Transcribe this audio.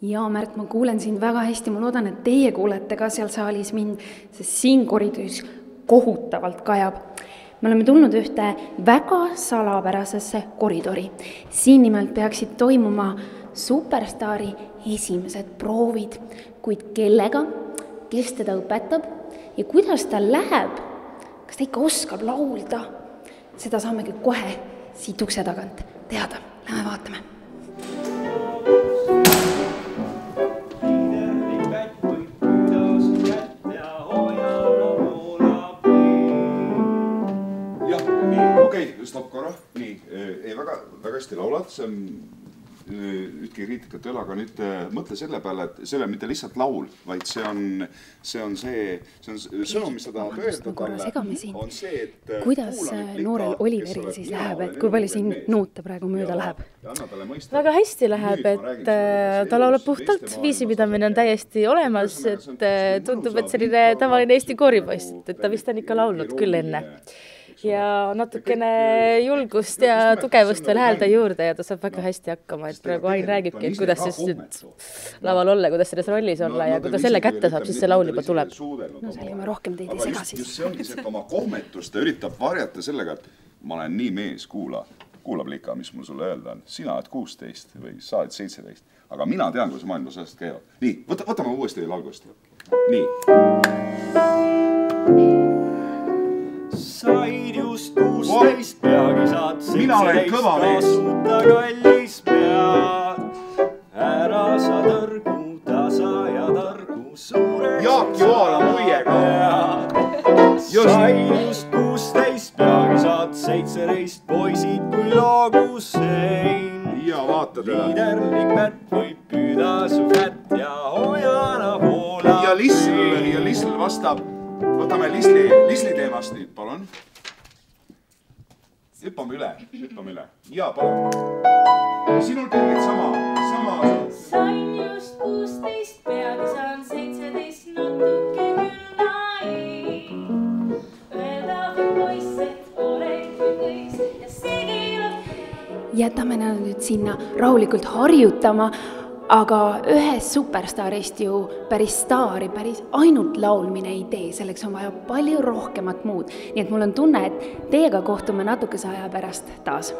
Jaa, Märt, ma kuulen sind väga hästi, ma loodan, et teie kuulete ka seal saalis mind, sest siin koridoris kohutavalt kajab. Me oleme tulnud ühte väga salapärasesse koridori. Siin nimelt peaksid toimuma superstaari esimesed proovid, kuid kellega, kes teda õpetab ja kuidas ta läheb, kas ta ikka oskab laulda, seda saamegi kohe siit ukse tagant teada. Lähme vaatame. Stopp korra. Nii, ei väga hästi laulad, see on ühtki kriitikat ei ole, aga nüüd mõtle selle peale, et see ei ole mitte lihtsalt laul, vaid see on sõnum, mis sa tahad öelda talle, on see, et kuidas noorel Oliveril siis läheb, et kui palju siin nuute praegu mööda läheb? Väga hästi läheb, et ta laulab puhtalt, viisipidamine on täiesti olemas, et tundub, et selline tavaline Eesti kooripoiss, et ta vist on ikka laulnud küll enne. Ja natukene julgust ja tugevust veel häälda juurde ja ta saab väga hästi hakkama, et praegu Ain räägibki, et kuidas siis nüüd laval olla, kuidas selles rollis olla ja kui ta selle kätte saab, siis see laul juba tuleb. No see oli ma rohkem teid ei sega siis. Just see ongi see, et oma kohmetust ta üritab varjata sellega, et ma olen nii mees, kuulab Lika, mis mul sulle öelda on. Sina oled 16 või sa oled 17, aga mina tean, kuidas maailmas asjad käivad. Nii, võtame uuesti algust. Nii. Said just 16 peagi saad 17 kasuta kallis pead. Ära sa tõrgu, tasa ja tõrgu suure Jaak Joala muiega. Said just 16 peagi saad 17 poisid kui loogu sein. Ja vaata teda. Liiderlik Märt võib püüda su kätt ja hojana poola. Ja Lissl vastab. Võtame Lisli teemast nüüd, palun. Hüppame üle. Ja, palun. Sinul kõiged sama. Sain just 16, peagi saan 17, natuke küll nain. Öelda või poiss, et olen kui kõis ja see keelab. Jätame nüüd sinna rahulikult harjutama, aga ühest superstaarist ju päris staari, päris ainult laulmine ei tee, selleks on vaja palju rohkemat muud. Nii et mul on tunne, et teiega kohtume natukese aja pärast taas.